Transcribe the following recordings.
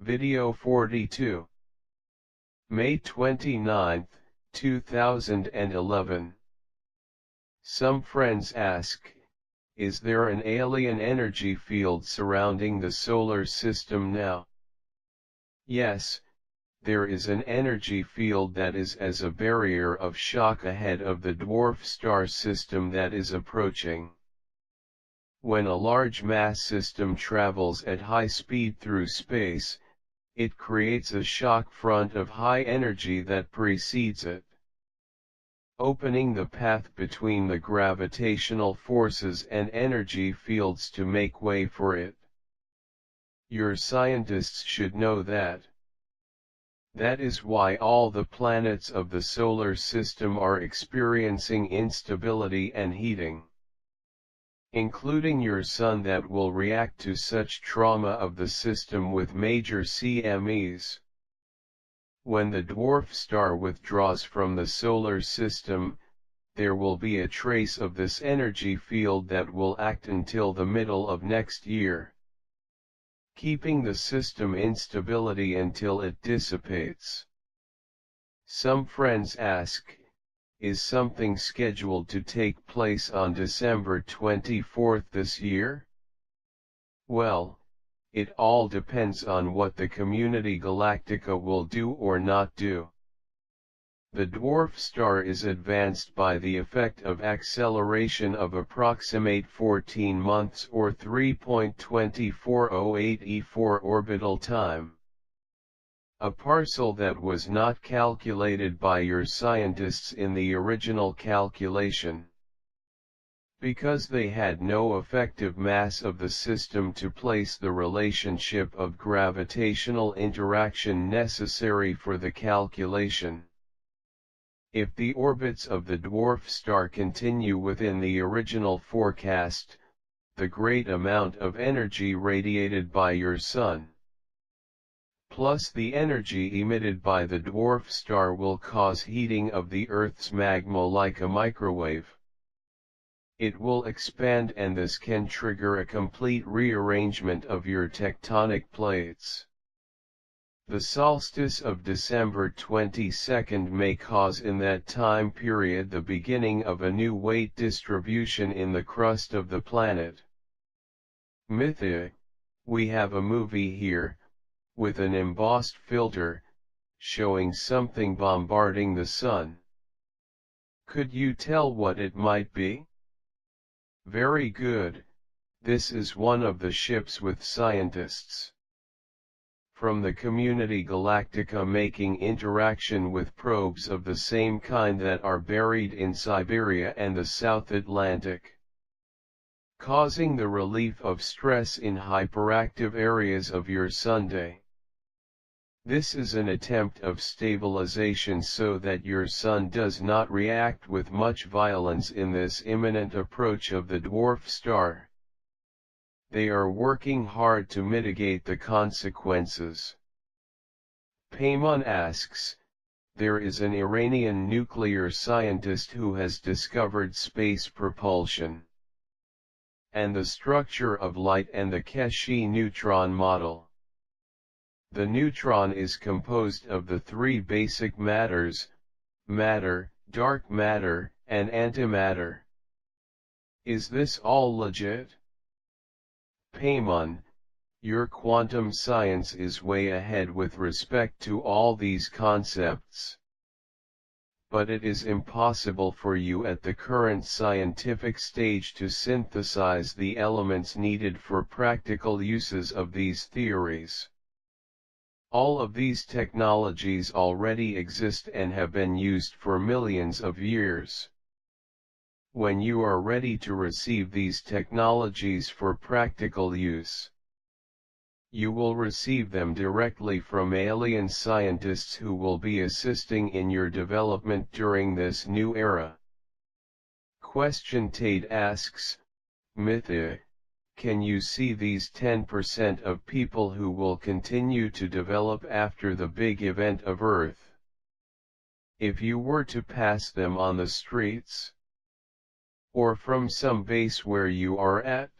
Video 42. May 29, 2011. Some friends ask, is there an alien energy field surrounding the solar system now? Yes, there is an energy field that is as a barrier of shock ahead of the dwarf star system that is approaching. When a large mass system travels at high speed through space, it creates a shock front of high energy that precedes it, opening the path between the gravitational forces and energy fields to make way for it. Your scientists should know that. That is why all the planets of the solar system are experiencing instability and heating, including your Sun, that will react to such trauma of the system with major CMEs. When the dwarf star withdraws from the solar system, there will be a trace of this energy field that will act until the middle of next year, keeping the system instability until it dissipates. Some friends ask, is something scheduled to take place on December 24 this year? Well, it all depends on what the Community Galactica will do or not do. The dwarf star is advanced by the effect of acceleration of approximate 14 months or 3.2408 E4 orbital time. A parcel that was not calculated by your scientists in the original calculation, because they had no effective mass of the system to place the relationship of gravitational interaction necessary for the calculation. If the orbits of the dwarf star continue within the original forecast, the great amount of energy radiated by your Sun, plus the energy emitted by the dwarf star, will cause heating of the Earth's magma like a microwave. It will expand, and this can trigger a complete rearrangement of your tectonic plates. The solstice of December 22 may cause in that time period the beginning of a new weight distribution in the crust of the planet. Mythi, we have a movie here, with an embossed filter, showing something bombarding the Sun. Could you tell what it might be? Very good, this is one of the ships with scientists from the Community Galactica making interaction with probes of the same kind that are buried in Siberia and the South Atlantic, causing the relief of stress in hyperactive areas of your Sunday. This is an attempt of stabilization so that your Sun does not react with much violence in this imminent approach of the dwarf star. They are working hard to mitigate the consequences. Payman asks, there is an Iranian nuclear scientist who has discovered space propulsion and the structure of light and the Keshe neutron model. The neutron is composed of the three basic matters: matter, dark matter, and antimatter. Is this all legit? Payman, your quantum science is way ahead with respect to all these concepts. But it is impossible for you at the current scientific stage to synthesize the elements needed for practical uses of these theories. All of these technologies already exist and have been used for millions of years. When you are ready to receive these technologies for practical use, you will receive them directly from alien scientists who will be assisting in your development during this new era. Question Tate asks, Mythi, can you see these 10% of people who will continue to develop after the big event of Earth? If you were to pass them on the streets, or from some base where you are at,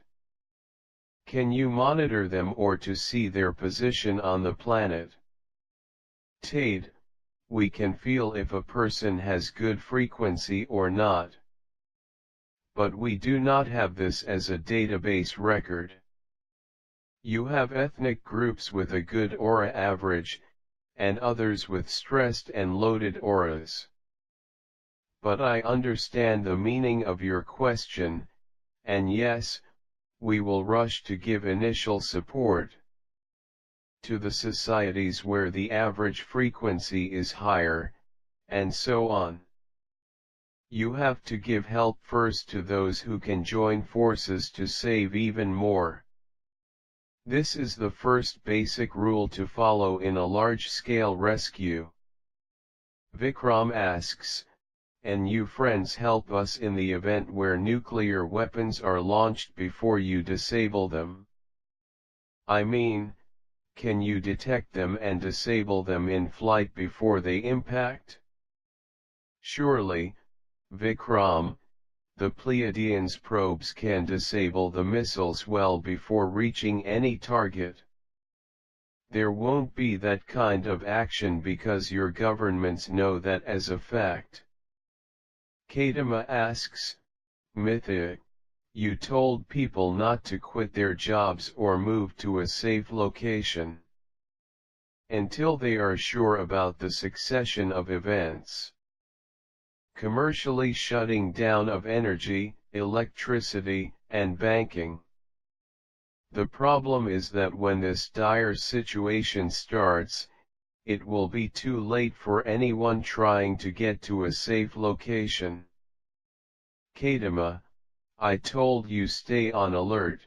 Can you monitor them or to see their position on the planet? Tate, we can feel if a person has good frequency or not. But we do not have this as a database record. You have ethnic groups with a good aura average, and others with stressed and loaded auras. But I understand the meaning of your question, and yes, we will rush to give initial support to the societies where the average frequency is higher, and so on. You have to give help first to those who can join forces to save even more. This is the first basic rule to follow in a large-scale rescue. Vikram asks, and you friends help us in the event where nuclear weapons are launched before you disable them? I mean, can you detect them and disable them in flight before they impact? Surely, Vikram, the Pleiadians probes can disable the missiles well before reaching any target. There won't be that kind of action because your governments know that as a fact. Kadima asks, Mythi, you told people not to quit their jobs or move to a safe location until they are sure about the succession of events. Commercially shutting down of energy, electricity, and banking. The problem is that when this dire situation starts, it will be too late for anyone trying to get to a safe location. Kadima, I told you stay on alert.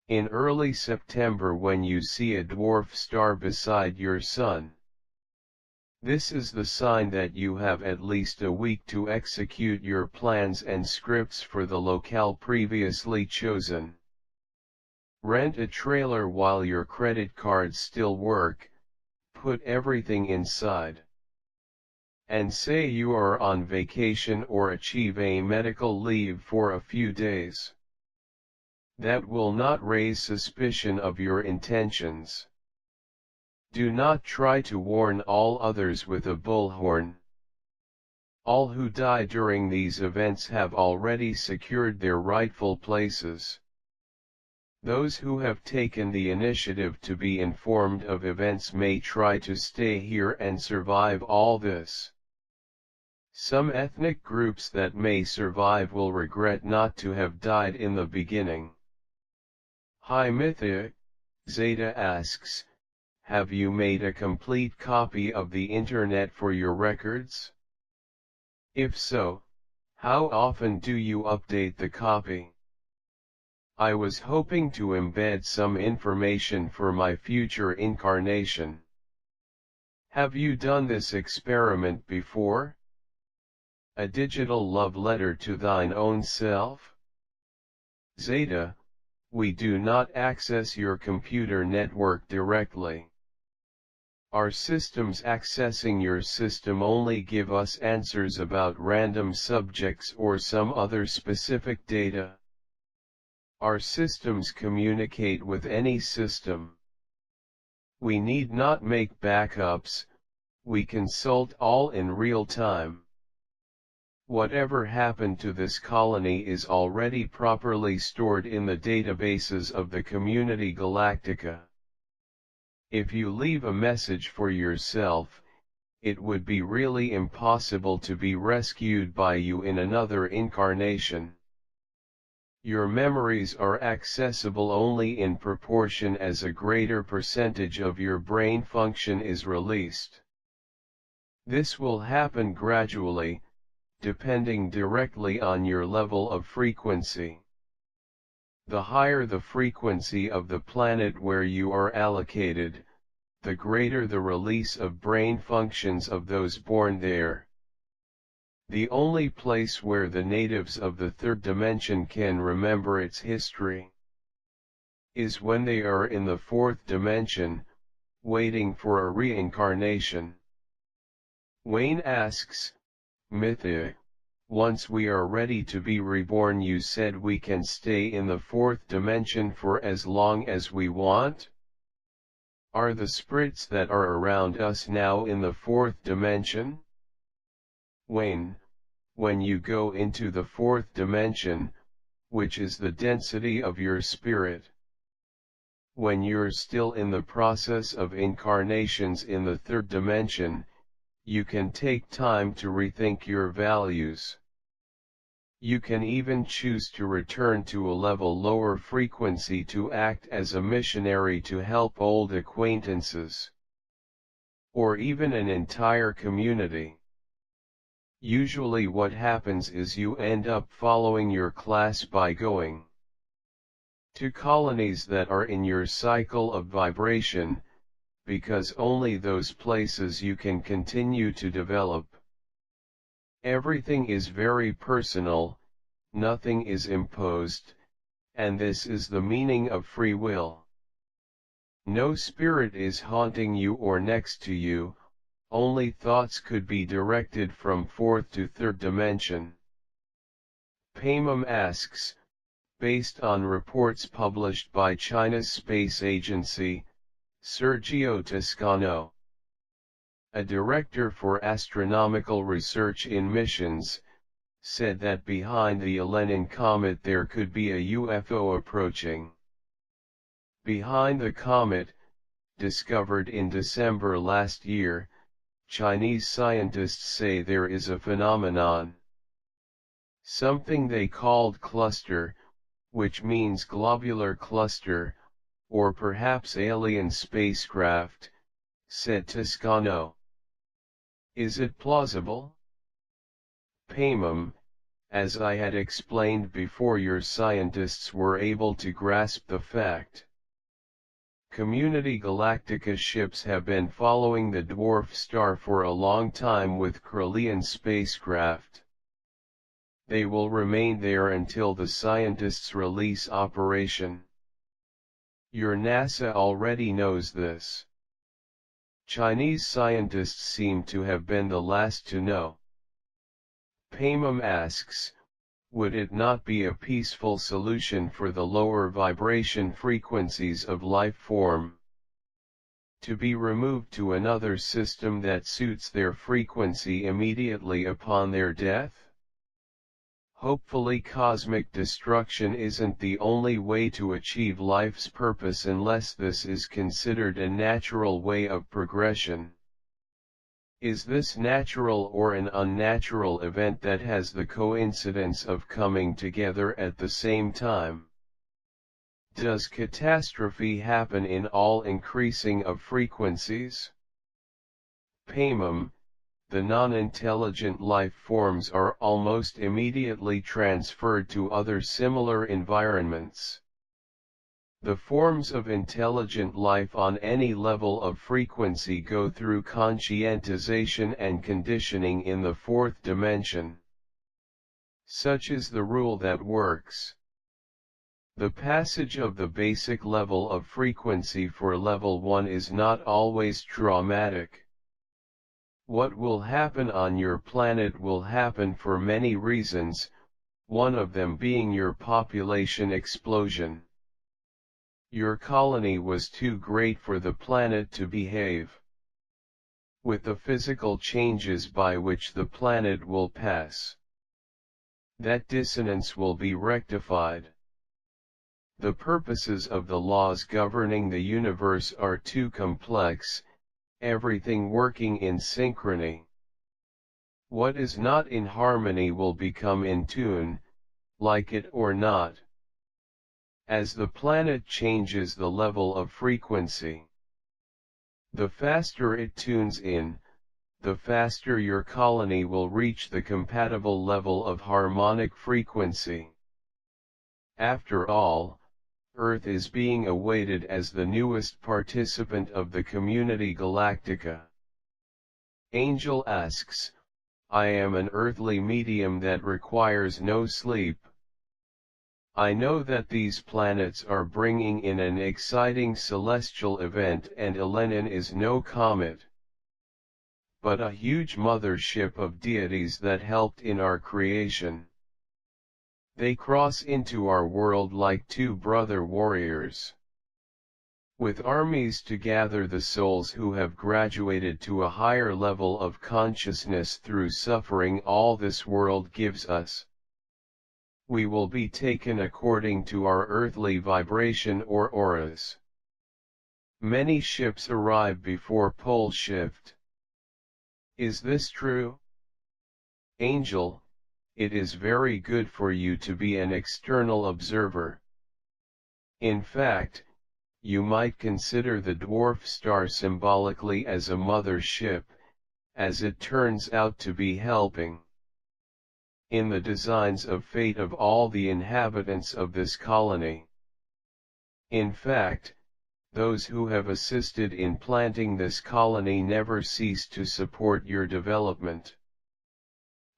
In early September when you see a dwarf star beside your sun, this is the sign that you have at least a week to execute your plans and scripts for the locale previously chosen. Rent a trailer while your credit cards still work, put everything inside. And say you are on vacation or achieve a medical leave for a few days. That will not raise suspicion of your intentions. Do not try to warn all others with a bullhorn. All who die during these events have already secured their rightful places. Those who have taken the initiative to be informed of events may try to stay here and survive all this. Some ethnic groups that may survive will regret not to have died in the beginning. Hi Mythi, Zeta asks, have you made a complete copy of the internet for your records? If so, how often do you update the copy? I was hoping to embed some information for my future incarnation. Have you done this experiment before? A digital love letter to thine own self? Zeta, we do not access your computer network directly. Our systems accessing your system only give us answers about random subjects or some other specific data. Our systems communicate with any system. We need not make backups, we consult all in real time. Whatever happened to this colony is already properly stored in the databases of the Community Galactica. If you leave a message for yourself, it would be really impossible to be rescued by you in another incarnation. Your memories are accessible only in proportion as a greater percentage of your brain function is released. This will happen gradually, depending directly on your level of frequency. The higher the frequency of the planet where you are allocated, the greater the release of brain functions of those born there. The only place where the natives of the third dimension can remember its history is when they are in the fourth dimension, waiting for a reincarnation. Wayne asks, Mythi, once we are ready to be reborn, you said we can stay in the fourth dimension for as long as we want? Are the spirits that are around us now in the fourth dimension? When you go into the fourth dimension, which is the density of your spirit, when you're still in the process of incarnations in the third dimension, you can take time to rethink your values. You can even choose to return to a level lower frequency to act as a missionary to help old acquaintances, or even an entire community. Usually what happens is you end up following your class by going to colonies that are in your cycle of vibration, because only those places you can continue to develop. Everything is very personal, nothing is imposed, and this is the meaning of free will. No spirit is haunting you or next to you, only thoughts could be directed from fourth to third dimension. Paimon asks, based on reports published by China's space agency, Sergio Toscano, a director for astronomical research in missions, said that behind the Lenin comet there could be a UFO approaching. Behind the comet, discovered in December last year, Chinese scientists say there is a phenomenon, something they called cluster, which means globular cluster, or perhaps alien spacecraft, said Toscano. Is it plausible? Paimon, as I had explained before, your scientists were able to grasp the fact. Community Galactica ships have been following the dwarf star for a long time with Corellian spacecraft. They will remain there until the scientists release operation. Your NASA already knows this. Chinese scientists seem to have been the last to know. Paimon asks, would it not be a peaceful solution for the lower vibration frequencies of life form to be removed to another system that suits their frequency immediately upon their death? Hopefully cosmic destruction isn't the only way to achieve life's purpose unless this is considered a natural way of progression. Is this natural or an unnatural event that has the coincidence of coming together at the same time? Does catastrophe happen in all increasing of frequencies? Paimon, the non-intelligent life forms are almost immediately transferred to other similar environments. The forms of intelligent life on any level of frequency go through conscientization and conditioning in the fourth dimension. Such is the rule that works. The passage of the basic level of frequency for level 1 is not always traumatic. What will happen on your planet will happen for many reasons, one of them being your population explosion. Your colony was too great for the planet to behave. With the physical changes by which the planet will pass, that dissonance will be rectified. The purposes of the laws governing the universe are too complex, everything working in synchrony. What is not in harmony will become in tune, like it or not. As the planet changes the level of frequency, the faster it tunes in, the faster your colony will reach the compatible level of harmonic frequency. After all, Earth is being awaited as the newest participant of the Community Galactica. Angel asks, I am an earthly medium that requires no sleep. I know that these planets are bringing in an exciting celestial event and Lenin is no comet. but a huge mothership of deities that helped in our creation. They cross into our world like two brother warriors, with armies to gather the souls who have graduated to a higher level of consciousness through suffering all this world gives us. We will be taken according to our earthly vibration or auras. Many ships arrive before pole shift. Is this true? Angel, it is very good for you to be an external observer. In fact, you might consider the dwarf star symbolically as a mother ship, as it turns out to be helping in the designs of fate of all the inhabitants of this colony. In fact, those who have assisted in planting this colony never cease to support your development,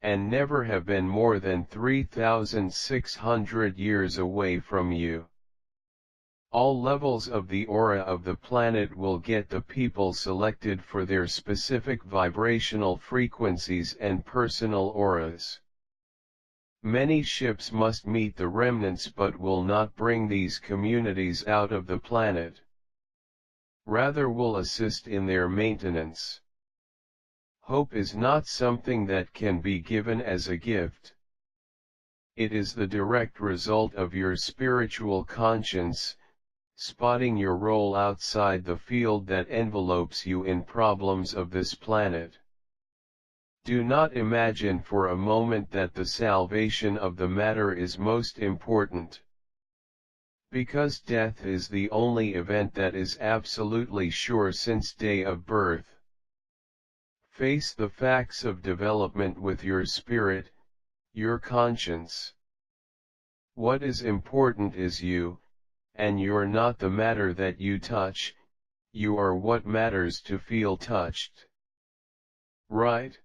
and never have been more than 3,600 years away from you. All levels of the aura of the planet will get the people selected for their specific vibrational frequencies and personal auras. Many ships must meet the remnants but will not bring these communities out of the planet. Rather will assist in their maintenance. Hope is not something that can be given as a gift. It is the direct result of your spiritual conscience, spotting your role outside the field that envelopes you in problems of this planet. Do not imagine for a moment that the salvation of the matter is most important, because death is the only event that is absolutely sure since day of birth. Face the facts of development with your spirit, your conscience. What is important is you, and you're not the matter that you touch, you are what matters to feel touched. Right?